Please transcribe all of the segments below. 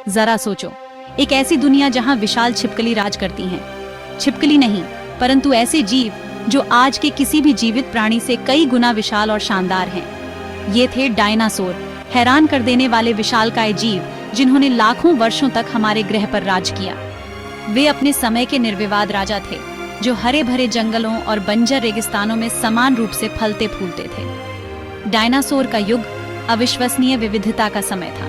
जरा सोचो, एक ऐसी दुनिया जहां विशाल छिपकली राज करती हैं। छिपकली नहीं, परंतु ऐसे जीव जो आज के किसी भी जीवित प्राणी से कई गुना विशाल और शानदार हैं। ये थे डायनासोर, हैरान कर देने वाले विशालकाय जीव जिन्होंने लाखों वर्षों तक हमारे ग्रह पर राज किया। वे अपने समय के निर्विवाद राजा थे, जो हरे भरे जंगलों और बंजर रेगिस्तानों में समान रूप से फलते फूलते थे। डायनासोर का युग अविश्वसनीय विविधता का समय था।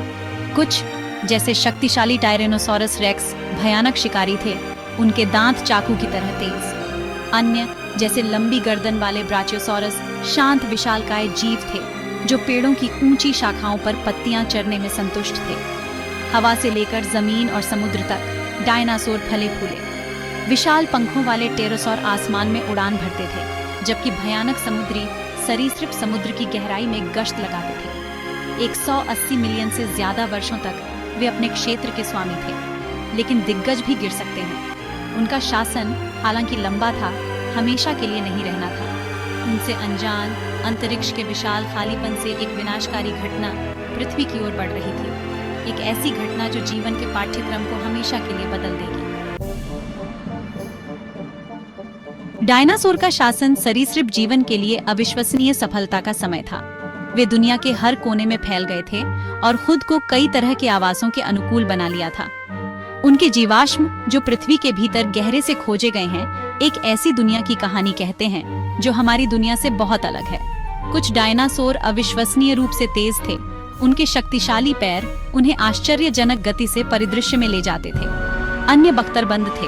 कुछ, जैसे शक्तिशाली टायरेनोसॉरस रेक्स, भयानक शिकारी थे, उनके दांत चाकू की तरह तेज। अन्य, जैसे लंबी गर्दन वाले ब्राचियोसॉरस, शांत विशालकाय जीव थे, जो पेड़ों की ऊंची शाखाओं पर पत्तियां चरने में संतुष्ट थे। हवा से लेकर जमीन और समुद्र तक डायनासोर फले फूले। विशाल पंखों वाले टेरोसॉर आसमान में उड़ान भरते थे, जबकि भयानक समुद्री सरीसृप समुद्र की गहराई में गश्त लगाते थे। 180 मिलियन से ज्यादा वर्षों तक वे अपने क्षेत्र के स्वामी थे, लेकिन दिग्गज भी गिर सकते हैं। उनका शासन, हालांकि लंबा था, हमेशा के लिए नहीं रहना था। उनसे अनजान अंतरिक्ष के विशाल खालीपन से एक विनाशकारी घटना पृथ्वी की ओर बढ़ रही थी। एक ऐसी घटना जो जीवन के पाठ्यक्रम को हमेशा के लिए बदल देगी। डायनासोर का शासन सरीसृप जीवन के लिए अविश्वसनीय सफलता का समय था। वे दुनिया के हर कोने में फैल गए थे और खुद को कई तरह के आवासों के अनुकूल बना लिया था। उनके जीवाश्म, जो पृथ्वी के भीतर गहरे से खोजे गए हैं, एक ऐसी दुनिया की कहानी कहते हैं जो हमारी दुनिया से बहुत अलग है। कुछ डायनासोर अविश्वसनीय रूप से तेज थे। उनके शक्तिशाली पैर उन्हें आश्चर्यजनक गति से परिदृश्य में ले जाते थे। अन्य बख्तरबंद थे,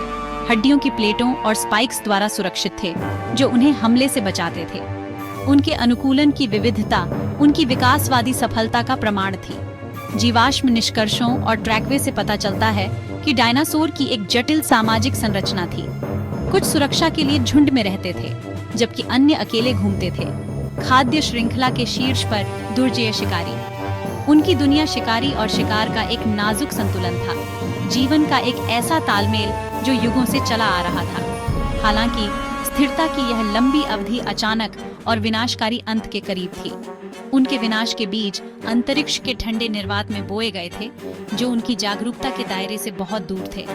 हड्डियों की प्लेटों और स्पाइक्स द्वारा सुरक्षित थे, जो उन्हें हमले से बचाते थे। उनके अनुकूलन की विविधता उनकी विकासवादी सफलता का प्रमाण थी। जीवाश्म निष्कर्षों और ट्रैकवे से पता चलता है कि डायनासोर की एक जटिल सामाजिक संरचना थी। कुछ सुरक्षा के लिए झुंड में रहते थे, जबकि अन्य अकेले घूमते थे। खाद्य श्रृंखला के शीर्ष पर दुर्जय शिकारी। उनकी दुनिया शिकारी और शिकार का एक नाजुक संतुलन था, जीवन का एक ऐसा तालमेल जो युगों से चला आ रहा था। हालांकि स्थिरता की यह लंबी अवधि अचानक और विनाशकारी अंत के करीब थी। उनके विनाश के बीज अंतरिक्ष के ठंडे निर्वात में बोए गए थे, जो उनकी जागरूकता के दायरे से बहुत दूर थे।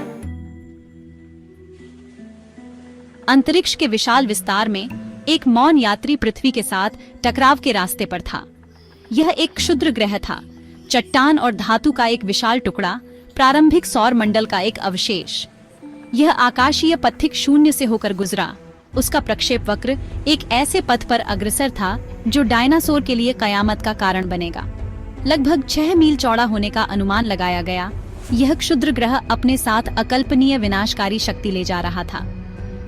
अंतरिक्ष के विशाल विस्तार में एक मौन यात्री पृथ्वी के साथ टकराव के रास्ते पर था। यह एक क्षुद्र ग्रह था, चट्टान और धातु का एक विशाल टुकड़ा, प्रारंभिक सौर मंडल का एक अवशेष। यह आकाशीय पथिक शून्य से होकर गुजरा। उसका प्रक्षेप वक्र एक ऐसे पथ पर अग्रसर था जो डायनासोर के लिए कयामत का कारण बनेगा। लगभग 6 मील चौड़ा होने का अनुमान लगाया गया। यह क्षुद्र ग्रह अपने साथ अकल्पनीय विनाशकारी शक्ति ले जा रहा था।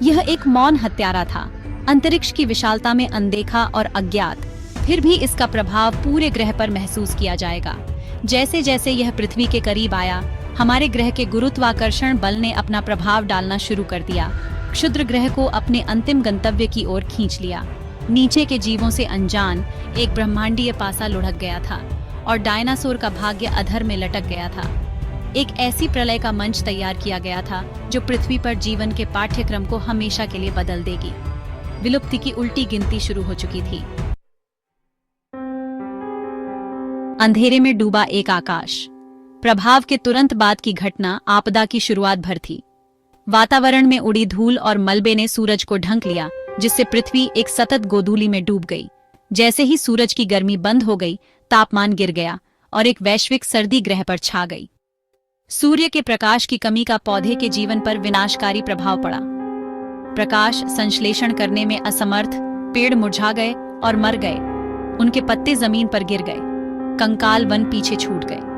यह एक मौन हत्यारा था, अंतरिक्ष की विशालता में अनदेखा और अज्ञात। फिर भी इसका प्रभाव पूरे ग्रह पर महसूस किया जाएगा। जैसे जैसे यह पृथ्वी के करीब आया, हमारे ग्रह के गुरुत्वाकर्षण बल ने अपना प्रभाव डालना शुरू कर दिया। क्षुद्र ग्रह को अपने अंतिम गंतव्य की ओर खींच लिया। नीचे के जीवों से अनजान एक ब्रह्मांडीय पासा लुढ़क गया था और डायनासोर का भाग्य अधर में लटक गया था। एक ऐसी प्रलय का मंच तैयार किया गया था जो पृथ्वी पर जीवन के पाठ्यक्रम को हमेशा के लिए बदल देगी। विलुप्ति की उल्टी गिनती शुरू हो चुकी थी। अंधेरे में डूबा एक आकाश। प्रभाव के तुरंत बाद की घटना आपदा की शुरुआत भर थी। वातावरण में उड़ी धूल और मलबे ने सूरज को ढंक लिया, जिससे पृथ्वी एक सतत गोधूली में डूब गई। जैसे ही सूरज की गर्मी बंद हो गई, तापमान गिर गया और एक वैश्विक सर्दी ग्रह पर छा गई। सूर्य के प्रकाश की कमी का पौधे के जीवन पर विनाशकारी प्रभाव पड़ा। प्रकाश संश्लेषण करने में असमर्थ पेड़ मुरझा गए और मर गए। उनके पत्ते जमीन पर गिर गए। कंकाल वन पीछे छूट गए।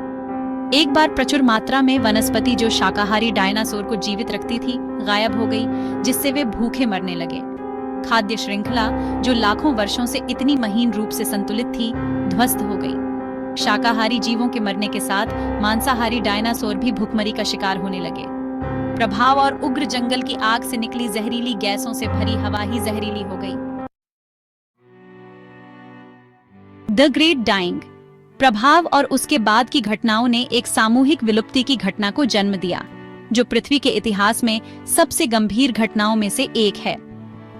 एक बार प्रचुर मात्रा में वनस्पति जो शाकाहारी डायनासोर को जीवित रखती थी, गायब हो गई, जिससे वे भूखे मरने लगे। खाद्य श्रृंखला जो लाखों वर्षों से इतनी महीन रूप से संतुलित थी, ध्वस्त हो गई। शाकाहारी जीवों के मरने के साथ मांसाहारी डायनासोर भी भूखमरी का शिकार होने लगे। प्रभाव और उग्र जंगल की आग से निकली जहरीली गैसों से भरी हवा ही जहरीली हो गई। The great dying. प्रभाव और उसके बाद की घटनाओं ने एक सामूहिक विलुप्ति की घटना को जन्म दिया, जो पृथ्वी के इतिहास में सबसे गंभीर घटनाओं में से एक है।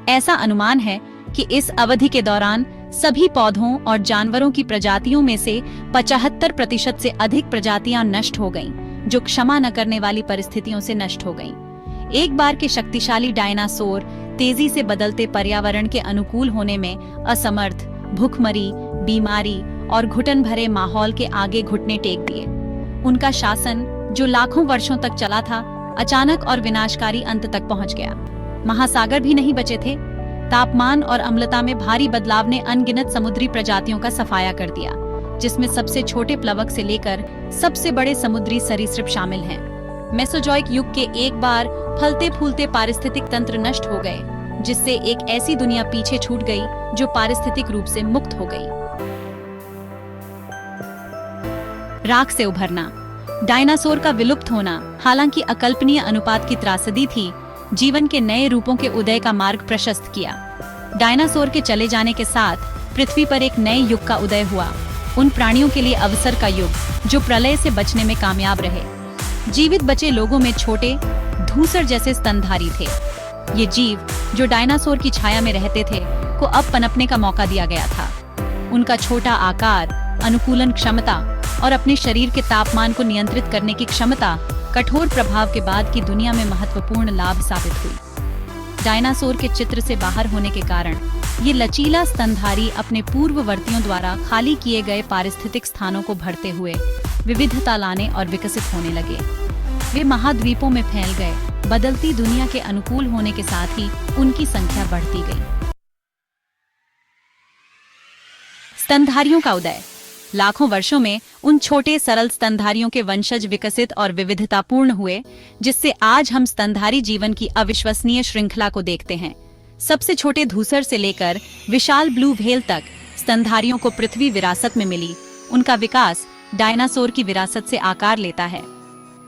ऐसा अनुमान है कि इस अवधि के दौरान सभी पौधों और जानवरों की प्रजातियों में से 75% से अधिक प्रजातियां नष्ट हो गईं, जो क्षमा न करने वाली परिस्थितियों से नष्ट हो गईं। एक बार के शक्तिशाली डायनासोर तेजी से बदलते पर्यावरण के अनुकूल होने में असमर्थ, भूखमरी, बीमारी और घुटन भरे माहौल के आगे घुटने टेक दिए। उनका शासन, जो लाखों वर्षों तक चला था, अचानक और विनाशकारी अंत तक पहुंच गया। महासागर भी नहीं बचे थे। तापमान और अम्लता में भारी बदलाव ने अनगिनत समुद्री प्रजातियों का सफाया कर दिया, जिसमें सबसे छोटे प्लवक से लेकर सबसे बड़े समुद्री सरीसृप शामिल हैं। मेसोजोइक युग के एक बार फलते फूलते पारिस्थितिक तंत्र नष्ट हो गए, जिससे एक ऐसी दुनिया पीछे छूट गई जो पारिस्थितिक रूप से मुक्त हो गई। राख से उभरना। डायनासोर का विलुप्त होना हालांकि अकल्पनीय अनुपात की त्रासदी थी, जीवन के नए रूपों के उदय का मार्ग प्रशस्त किया। डायनासोर के चले जाने के साथ पृथ्वी पर एक नए युग का उदय हुआ, उन प्राणियों के लिए अवसर का युग जो प्रलय से बचने में कामयाब रहे। जीवित बचे लोगों में छोटे, धूसर जैसे स्तनधारी थे। ये जीव जो डायनासोर की छाया में रहते थे को अब पनपने का मौका दिया गया था। उनका छोटा आकार, अनुकूलन क्षमता और अपने शरीर के तापमान को नियंत्रित करने की क्षमता कठोर प्रभाव के बाद की दुनिया में महत्वपूर्ण लाभ साबित हुई। डायनासोर के चित्र से बाहर होने के कारण ये लचीला स्तनधारी अपने पूर्ववर्तियों द्वारा खाली किए गए पारिस्थितिक स्थानों को भरते हुए विविधता लाने और विकसित होने लगे। वे महाद्वीपों में फैल गए, बदलती दुनिया के अनुकूल होने के साथ ही उनकी संख्या बढ़ती गई। स्तनधारियों का उदय। लाखों वर्षों में उन छोटे सरल स्तनधारियों के वंशज विकसित और विविधतापूर्ण हुए, जिससे आज हम स्तनधारी जीवन की अविश्वसनीय श्रृंखला को देखते हैं। सबसे छोटे धूसर से लेकर विशाल ब्लू व्हेल तक स्तनधारियों को पृथ्वी विरासत में मिली। उनका विकास डायनासोर की विरासत से आकार लेता है।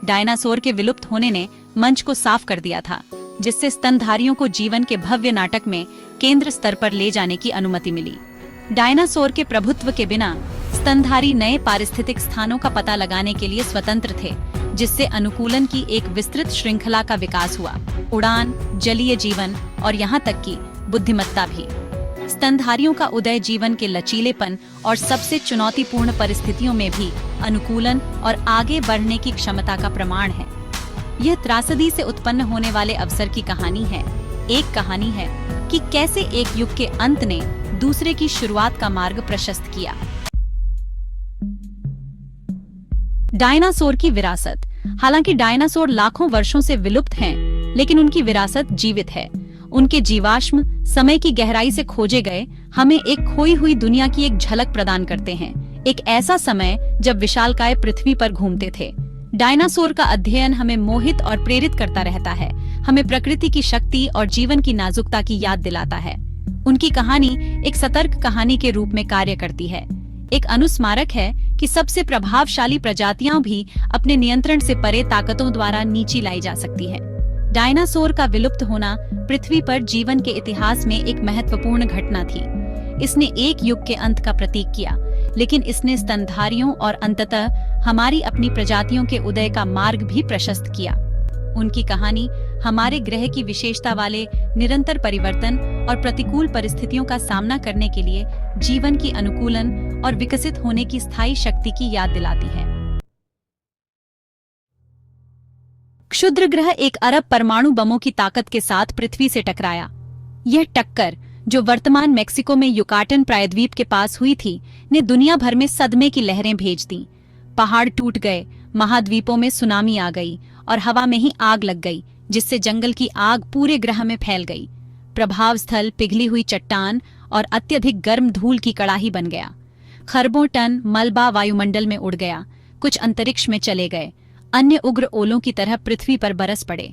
डायनासोर के विलुप्त होने ने मंच को साफ कर दिया था, जिससे स्तनधारियों को जीवन के भव्य नाटक में केंद्र स्तर पर ले जाने की अनुमति मिली। डायनासोर के प्रभुत्व के बिना स्तनधारी नए पारिस्थितिक स्थानों का पता लगाने के लिए स्वतंत्र थे, जिससे अनुकूलन की एक विस्तृत श्रृंखला का विकास हुआ। उड़ान, जलीय जीवन और यहाँ तक कि बुद्धिमत्ता भी। स्तनधारियों का उदय जीवन के लचीलेपन और सबसे चुनौतीपूर्ण परिस्थितियों में भी अनुकूलन और आगे बढ़ने की क्षमता का प्रमाण है। यह त्रासदी से उत्पन्न होने वाले अवसर की कहानी है। एक कहानी है कि कैसे एक युग के अंत ने दूसरे की शुरुआत का मार्ग प्रशस्त किया। डायनासोर की विरासत। हालांकि डायनासोर लाखों वर्षों से विलुप्त हैं, लेकिन उनकी विरासत जीवित है। उनके जीवाश्म समय की गहराई से खोजे गए हमें एक खोई हुई दुनिया की एक झलक प्रदान करते हैं। एक ऐसा समय जब विशालकाय पृथ्वी पर घूमते थे। डायनासोर का अध्ययन हमें मोहित और प्रेरित करता रहता है, हमें प्रकृति की शक्ति और जीवन की नाजुकता की याद दिलाता है। उनकी कहानी एक सतर्क कहानी के रूप में कार्य करती है, एक अनुस्मारक है कि सबसे प्रभावशाली प्रजातियां भी अपने नियंत्रण से परे ताकतों द्वारा नीची लाई जा सकती है। डायनासोर का विलुप्त होना पृथ्वी पर जीवन के इतिहास में एक महत्वपूर्ण घटना थी। इसने एक युग के अंत का प्रतीक किया, लेकिन इसने स्तनधारियों और अंततः हमारी अपनी प्रजातियों के उदय का मार्ग भी प्रशस्त किया। उनकी कहानी हमारे ग्रह की विशेषता वाले निरंतर परिवर्तन और प्रतिकूल परिस्थितियों का सामना करने के लिए जीवन की अनुकूलन और विकसित होने की स्थायी शक्ति की याद दिलाती है। क्षुद्र ग्रह एक अरब परमाणु बमों की ताकत के साथ पृथ्वी से टकराया। यह टक्कर, जो वर्तमान मेक्सिको में युकाटन प्रायद्वीप के पास हुई थी, ने दुनिया भर में सदमे की लहरें भेज दी। पहाड़ टूट गए, महाद्वीपों में सुनामी आ गई और हवा में ही आग लग गई, जिससे जंगल की आग पूरे ग्रह में फैल गई। प्रभाव स्थल पिघली हुई चट्टान और अत्यधिक गर्म धूल की कड़ाही बन गया। खरबों टन मलबा वायुमंडल में उड़ गया, कुछ अंतरिक्ष में चले गए, अन्य उग्र ओलों की तरह पृथ्वी पर बरस पड़े।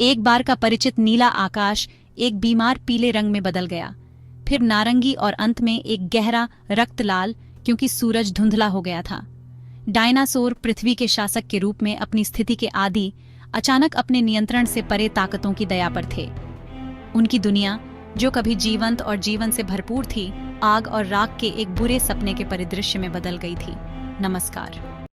एक बार का परिचित नीला आकाश एक बीमार पीले रंग में बदल गया, फिर नारंगी और अंत में एक गहरा रक्त लाल, क्योंकि सूरज धुंधला हो गया था। डायनासोर पृथ्वी के शासक के रूप में अपनी स्थिति के आदि अचानक अपने नियंत्रण से परे ताकतों की दया पर थे। उनकी दुनिया, जो कभी जीवंत और जीवन से भरपूर थी, आग और राख के एक बुरे सपने के परिदृश्य में बदल गई थी। नमस्कार।